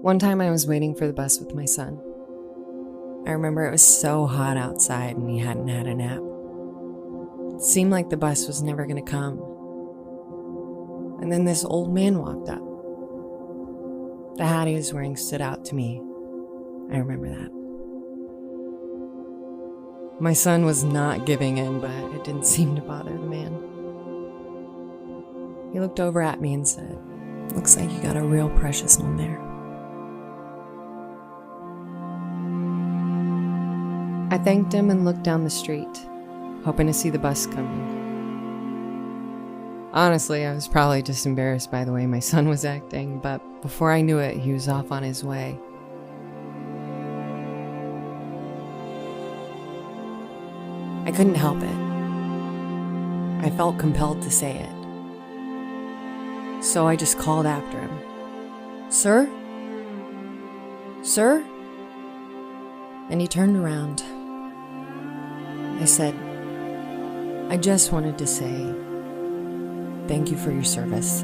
One time I was waiting for the bus with my son. I remember it was so hot outside and he hadn't had a nap. It seemed like the bus was never going to come. And then this old man walked up. The hat he was wearing stood out to me. I remember that. My son was not giving in, but it didn't seem to bother the man. He looked over at me and said, "Looks like you got a real precious one there." I thanked him and looked down the street, hoping to see the bus coming. Honestly, I was probably just embarrassed by the way my son was acting, but before I knew it, he was off on his way. I couldn't help it. I felt compelled to say it. So I just called after him. "Sir? Sir?" And he turned around. I said, "I just wanted to say thank you for your service."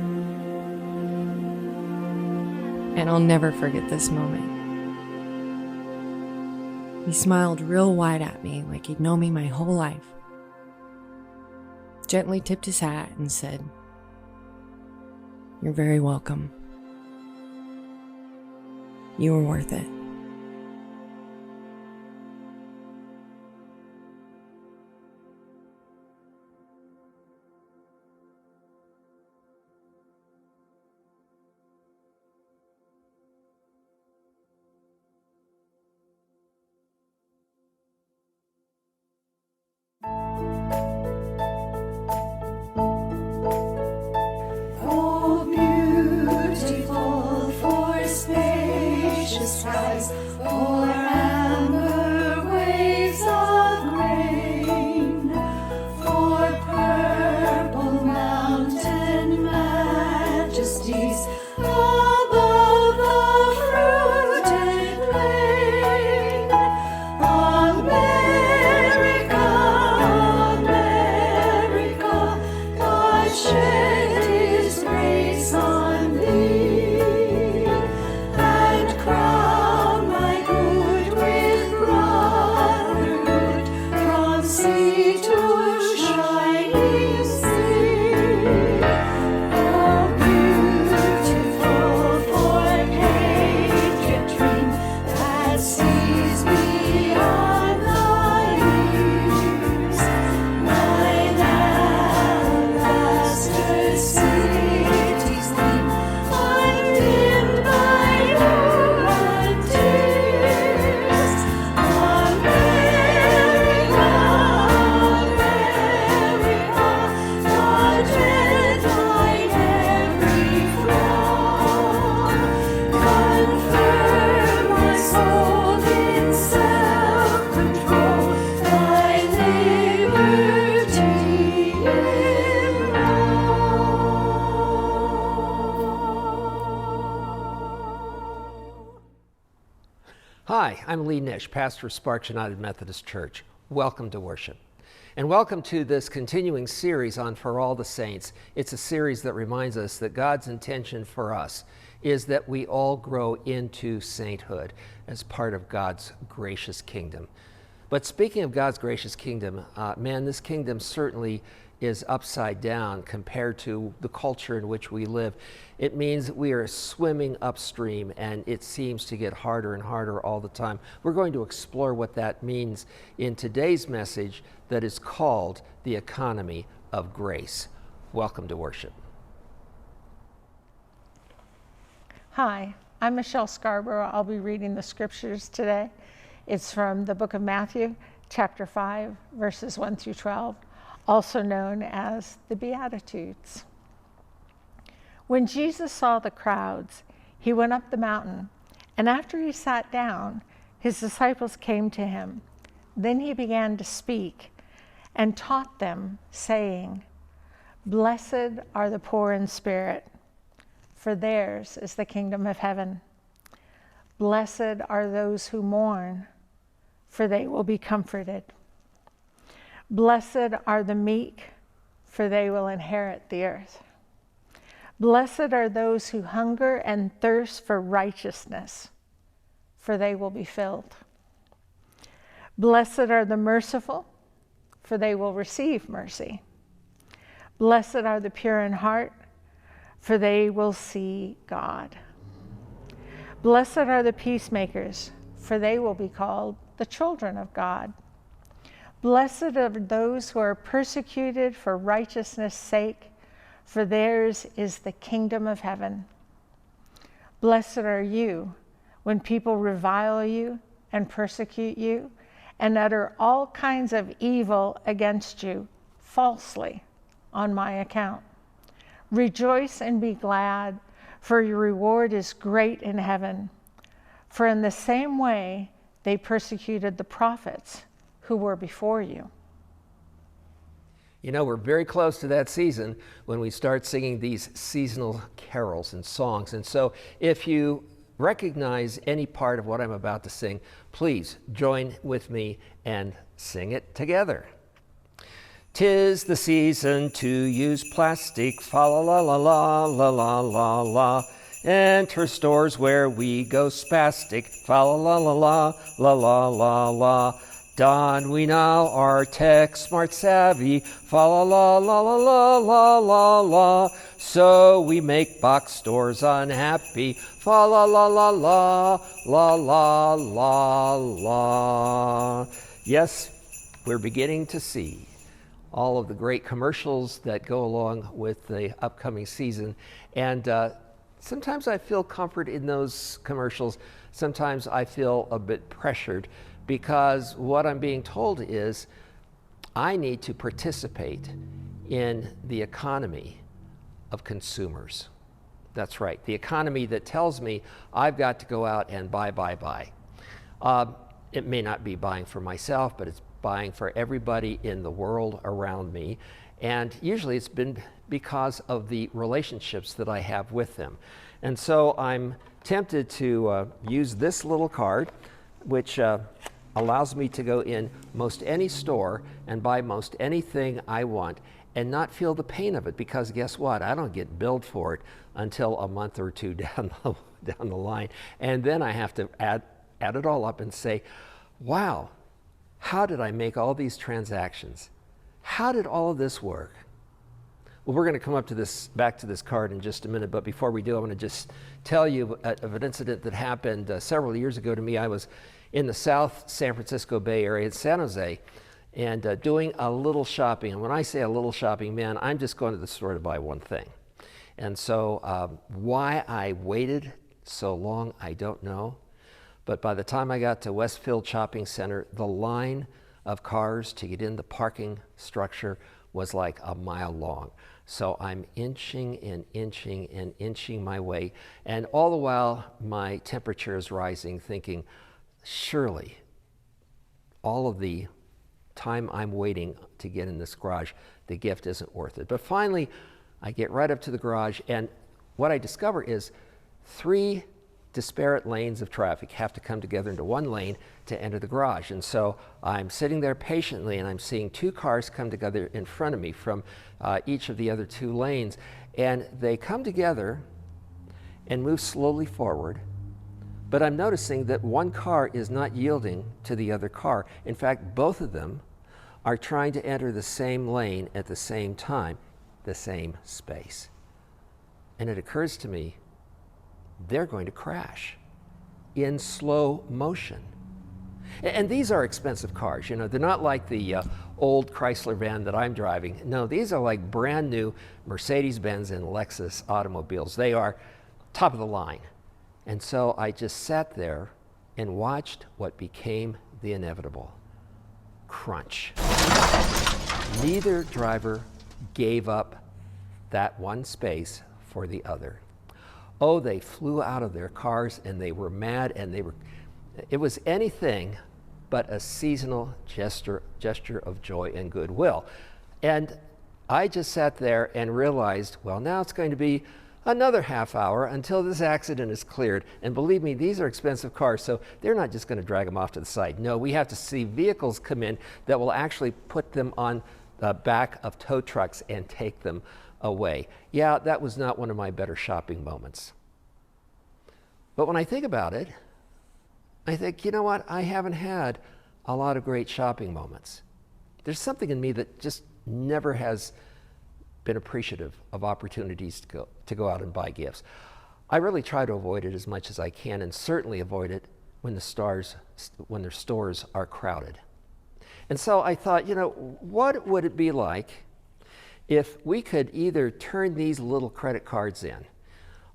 And I'll never forget this moment. He smiled real wide at me like he'd known me my whole life, gently tipped his hat and said, "You're very welcome. You were worth it." Oh, beautiful for spacious skies, for amber waves of grain, for purple mountain majesties above the fruited plain. America, America, God shed His grace on thee, and crown my good with brotherhood, from sea to shining sea. Oh, beautiful for patriotry that sees beyond the years, mine alabaster cities gleam, undimmed by human tears. America, America, God dread thine every frown, confirm my soul in self-control, thy liberty Hi, I'm Lee Nish, pastor of Sparks United Methodist Church. Welcome to worship. And welcome to this continuing series on For All the Saints. It's a series that reminds us that God's intention for us is that we all grow into sainthood as part of God's gracious kingdom. But speaking of God's gracious kingdom, this kingdom certainly is upside down compared to the culture in which we live. It means we are swimming upstream, and it seems to get harder and harder all the time. We're going to explore what that means in today's message that is called The Economy of Grace. Welcome to worship. Hi, I'm Michelle Scarborough. I'll be reading the scriptures today. It's from the book of Matthew, chapter 5, verses 1 through 12, also known as the Beatitudes. When Jesus saw the crowds, he went up the mountain, and after he sat down, his disciples came to him. Then he began to speak and taught them, saying, "Blessed are the poor in spirit, for theirs is the kingdom of heaven. Blessed are those who mourn, for they will be comforted. Blessed are the meek, for they will inherit the earth. Blessed are those who hunger and thirst for righteousness, for they will be filled. Blessed are the merciful, for they will receive mercy. Blessed are the pure in heart, for they will see God. Blessed are the peacemakers, for they will be called the children of God. Blessed are those who are persecuted for righteousness' sake, for theirs is the kingdom of heaven. Blessed are you when people revile you and persecute you and utter all kinds of evil against you falsely on my account. Rejoice and be glad, for your reward is great in heaven. For in the same way they persecuted the prophets who were before you. You know, we're very close to that season when we start singing these seasonal carols and songs. And so if you recognize any part of what I'm about to sing, please join with me and sing it together. 'Tis the season to use plastic, fa la la la la la la la la. Enter stores where we go spastic, fa la la la la la la la la. Don we now our tech smart savvy, fa la la la la la la la la. So we make box stores unhappy, fa la la la la la la la la. Yes, we're beginning to see all of the great commercials that go along with the upcoming season. And sometimes I feel comfort in those commercials. Sometimes I feel a bit pressured because what I'm being told is I need to participate in the economy of consumers. That's right, the economy that tells me I've got to go out and buy. It may not be buying for myself, but it's buying for everybody in the world around me. And usually it's been because of the relationships that I have with them. And so I'm tempted to use this little card, which allows me to go in most any store and buy most anything I want and not feel the pain of it, because guess what? I don't get billed for it until a month or two down the line. And then I have to add it all up and say, wow, how did I make all these transactions? How did all of this work? Well, we're going to come back to this card in just a minute, but before we do, I want to just tell you of an incident that happened several years ago to me. I was in the South San Francisco Bay Area in San Jose and doing a little shopping. And when I say a little shopping, man, I'm just going to the store to buy one thing. And so why I waited so long, I don't know. But by the time I got to Westfield Shopping Center, the line of cars to get in the parking structure was like a mile long. So I'm inching and inching and inching my way. And all the while, my temperature is rising, thinking, surely all of the time I'm waiting to get in this garage, the gift isn't worth it. But finally, I get right up to the garage, and what I discover is 3 disparate lanes of traffic have to come together into one lane to enter the garage. And so I'm sitting there patiently, and I'm seeing 2 cars come together in front of me from each of the other 2 lanes. And they come together and move slowly forward. But I'm noticing that one car is not yielding to the other car. In fact, both of them are trying to enter the same lane at the same time, the same space. And it occurs to me, they're going to crash in slow motion. And these are expensive cars. You know, they're not like the old Chrysler van that I'm driving. No, these are like brand new Mercedes-Benz and Lexus automobiles. They are top of the line. And so I just sat there and watched what became the inevitable. Crunch. Neither driver gave up that one space for the other. Oh, they flew out of their cars and they were mad, and it was anything but a seasonal gesture of joy and goodwill. And I just sat there and realized, well, now it's going to be another half hour until this accident is cleared. And believe me, these are expensive cars, so they're not just going to drag them off to the side. No, we have to see vehicles come in that will actually put them on back of tow trucks and take them away. Yeah, that was not one of my better shopping moments. But when I think about it, I think, you know what? I haven't had a lot of great shopping moments. There's something in me that just never has been appreciative of opportunities to go out and buy gifts. I really try to avoid it as much as I can, and certainly avoid it when their stores are crowded. And so I thought, you know, what would it be like if we could either turn these little credit cards in,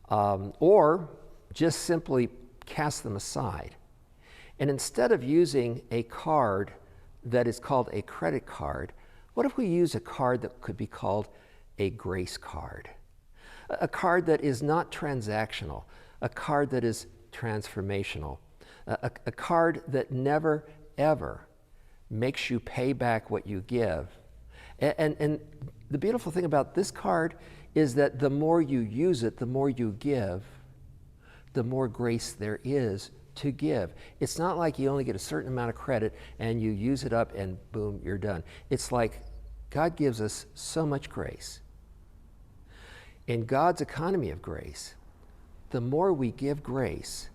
or just simply cast them aside, and instead of using a card that is called a credit card, what if we use a card that could be called a grace card? A card that is not transactional, a card that is transformational, a card that never, ever makes you pay back what you give. And the beautiful thing about this card is that the more you use it, the more you give, the more grace there is to give. It's not like you only get a certain amount of credit and you use it up and boom, you're done. It's like God gives us so much grace. In God's economy of grace, the more we give grace,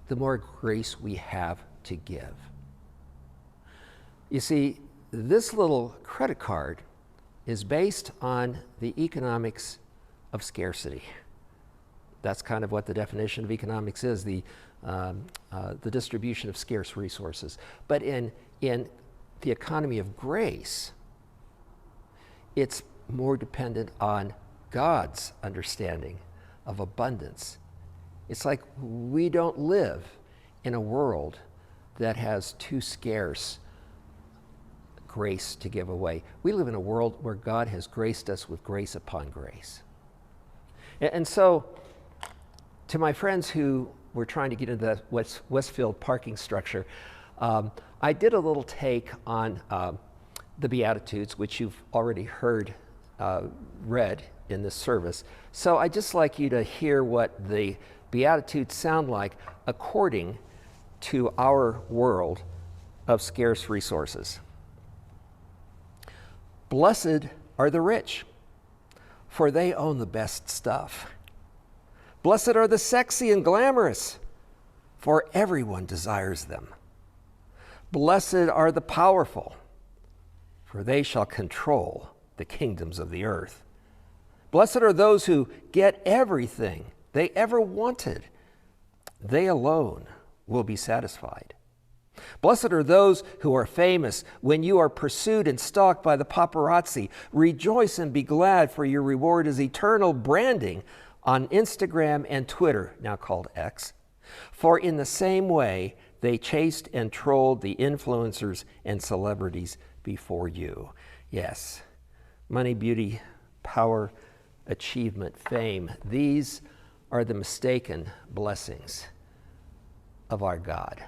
the more grace we have to give. You see, this little credit card is based on the economics of scarcity. That's kind of what the definition of economics is, the distribution of scarce resources. But in the economy of grace, it's more dependent on God's understanding of abundance. It's like we don't live in a world that has too scarce grace to give away. We live in a world where God has graced us with grace upon grace. And so, to my friends who were trying to get into the Westfield parking structure, I did a little take on the Beatitudes, which you've already heard read in this service. So I'd just like you to hear what the Beatitudes sound like according to our world of scarce resources. Blessed are the rich, for they own the best stuff. Blessed are the sexy and glamorous, for everyone desires them. Blessed are the powerful, for they shall control the kingdoms of the earth. Blessed are those who get everything they ever wanted. They alone will be satisfied. Blessed are those who are famous when you are pursued and stalked by the paparazzi. Rejoice and be glad, for your reward is eternal branding on Instagram and Twitter, now called X. For in the same way, they chased and trolled the influencers and celebrities before you. Yes, money, beauty, power, achievement, fame, these are the mistaken blessings of our God.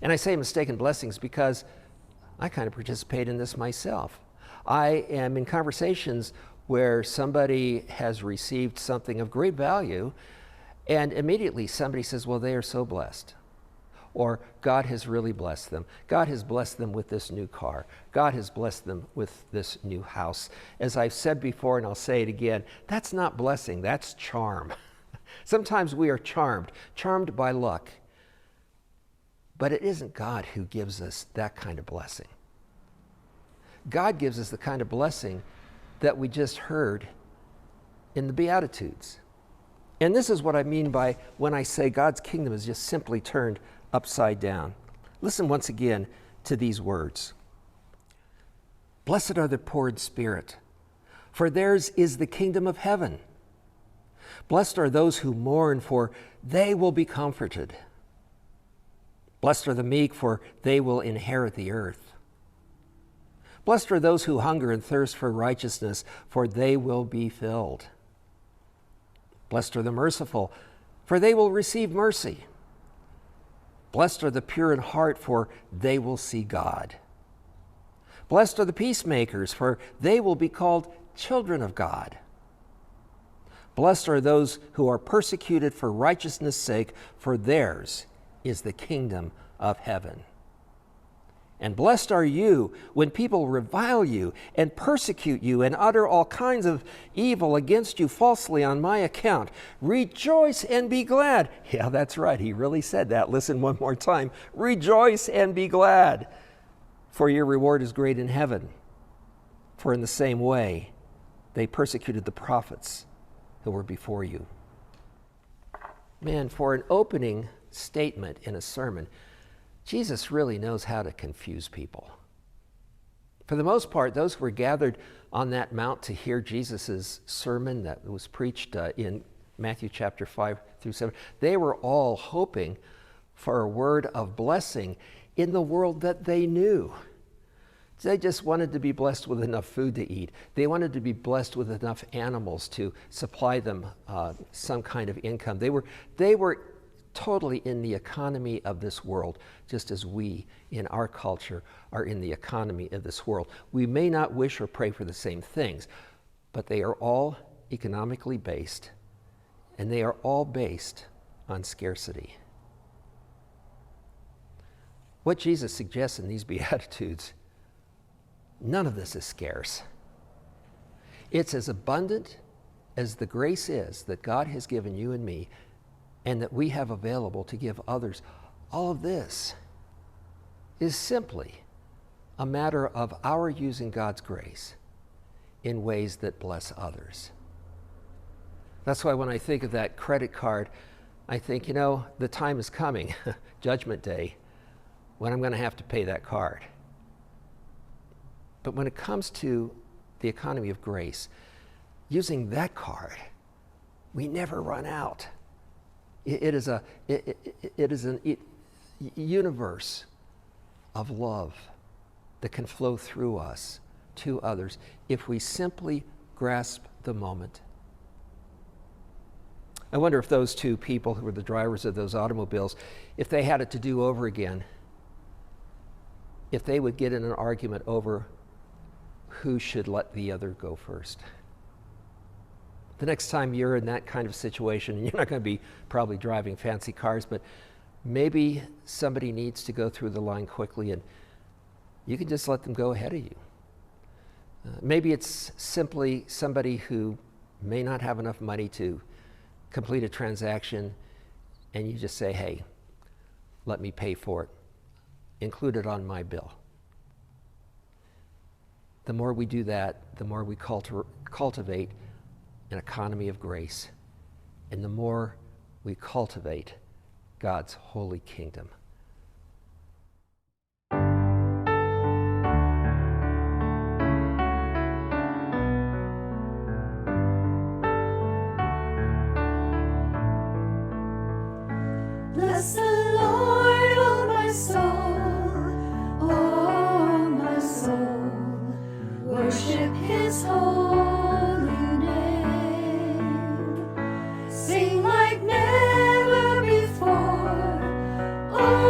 And I say mistaken blessings because I kind of participate in this myself. I am in conversations where somebody has received something of great value, and immediately somebody says, well, they are so blessed. Or God has really blessed them. God has blessed them with this new car. God has blessed them with this new house. As I've said before, and I'll say it again, that's not blessing, that's charm. Sometimes we are charmed by luck. But it isn't God who gives us that kind of blessing. God gives us the kind of blessing that we just heard in the Beatitudes. And this is what I mean by when I say God's kingdom is just simply turned upside down. Listen once again to these words. Blessed are the poor in spirit, for theirs is the kingdom of heaven. Blessed are those who mourn, for they will be comforted. Blessed are the meek, for they will inherit the earth. Blessed are those who hunger and thirst for righteousness, for they will be filled. Blessed are the merciful, for they will receive mercy. Blessed are the pure in heart, for they will see God. Blessed are the peacemakers, for they will be called children of God. Blessed are those who are persecuted for righteousness' sake, for theirs is the kingdom of heaven. And blessed are you when people revile you and persecute you and utter all kinds of evil against you falsely on my account. Rejoice and be glad. Yeah, that's right. He really said that. Listen one more time. Rejoice and be glad, for your reward is great in heaven. For in the same way, they persecuted the prophets who were before you. Man, for an opening statement in a sermon, Jesus really knows how to confuse people. For the most part, those who were gathered on that mount to hear Jesus' sermon that was preached in Matthew chapter 5 through 7, they were all hoping for a word of blessing in the world that they knew. They just wanted to be blessed with enough food to eat. They wanted to be blessed with enough animals to supply them some kind of income. They were totally in the economy of this world, just as we in our culture are in the economy of this world. We may not wish or pray for the same things, but they are all economically based, and they are all based on scarcity. What Jesus suggests in these Beatitudes, none of this is scarce. It's as abundant as the grace is that God has given you and me, and that we have available to give others. All of this is simply a matter of our using God's grace in ways that bless others. That's why when I think of that credit card, I think, the time is coming, Judgment Day, when I'm going to have to pay that card. But when it comes to the economy of grace, using that card, we never run out. It is an universe of love that can flow through us to others if we simply grasp the moment. I wonder if those two people who were the drivers of those automobiles, if they had it to do over again, if they would get in an argument over who should let the other go first. The next time you're in that kind of situation, and you're not going to be probably driving fancy cars, but maybe somebody needs to go through the line quickly, and you can just let them go ahead of you. Maybe it's simply somebody who may not have enough money to complete a transaction, and you just say, hey, let me pay for it. Include it on my bill. The more we do that, the more we cultivate an economy of grace, and the more we cultivate God's holy kingdom. Bless the Lord, oh my soul, oh my soul. Worship His holy name. Sing like never before. Oh,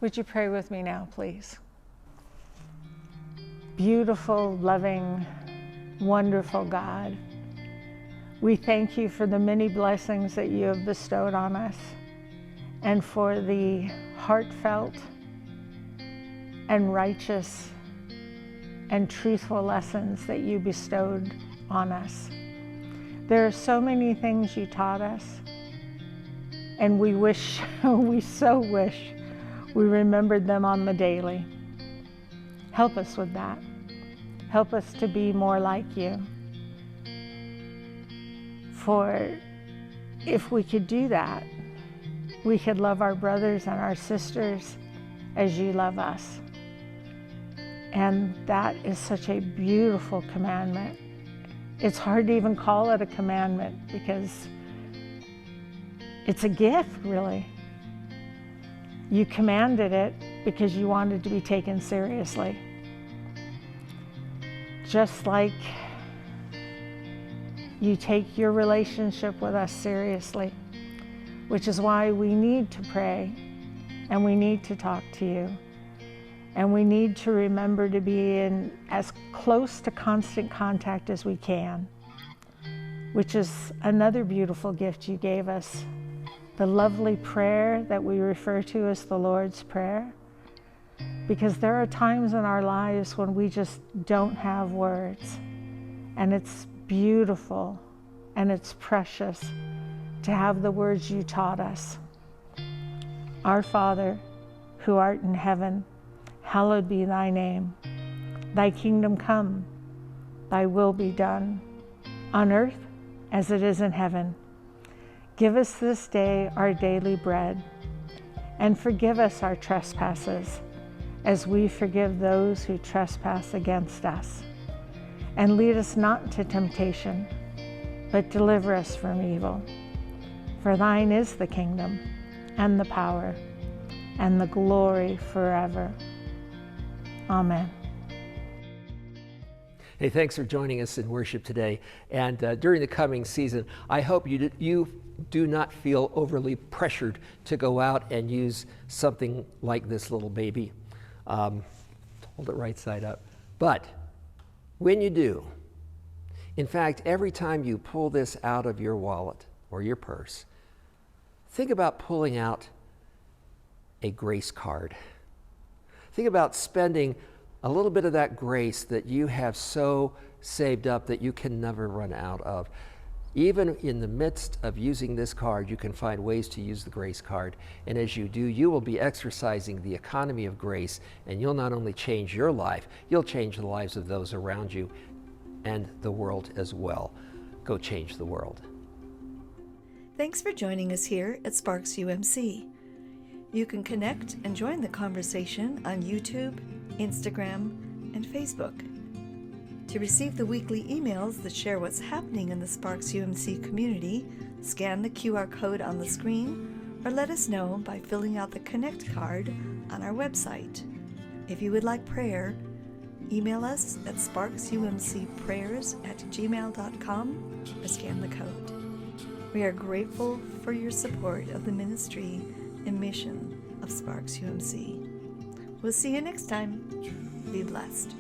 Would you pray with me now, please? Beautiful, loving, wonderful God, we thank you for the many blessings that you have bestowed on us and for the heartfelt and righteous and truthful lessons that you bestowed on us. There are so many things you taught us, and we so wish we remembered them on the daily. Help us with that. Help us to be more like you. For if we could do that, we could love our brothers and our sisters as you love us. And that is such a beautiful commandment. It's hard to even call it a commandment because it's a gift, really. You commanded it because you wanted to be taken seriously. Just like you take your relationship with us seriously, which is why we need to pray and we need to talk to you. And we need to remember to be in as close to constant contact as we can, which is another beautiful gift you gave us. The lovely prayer that we refer to as the Lord's Prayer, because there are times in our lives when we just don't have words, and it's beautiful and it's precious to have the words you taught us. Our Father, who art in heaven, hallowed be thy name. Thy kingdom come, thy will be done, on earth as it is in heaven. Give us this day our daily bread, and forgive us our trespasses, as we forgive those who trespass against us. And lead us not into temptation, but deliver us from evil. For thine is the kingdom, and the power, and the glory forever. Amen. Hey, thanks for joining us in worship today. And during the coming season, I hope you do not feel overly pressured to go out and use something like this little baby. Hold it right side up. But when you do, in fact, every time you pull this out of your wallet or your purse, think about pulling out a grace card. Think about spending a little bit of that grace that you have so saved up that you can never run out of. Even in the midst of using this card, you can find ways to use the grace card. And as you do, you will be exercising the economy of grace, and you'll not only change your life, you'll change the lives of those around you and the world as well. Go change the world. Thanks for joining us here at Sparks UMC. You can connect and join the conversation on YouTube, Instagram, and Facebook. To receive the weekly emails that share what's happening in the Sparks UMC community, scan the QR code on the screen or let us know by filling out the Connect card on our website. If you would like prayer, email us at sparksumcprayers@gmail.com or scan the code. We are grateful for your support of the ministry and mission of Sparks UMC. We'll see you next time. Be blessed.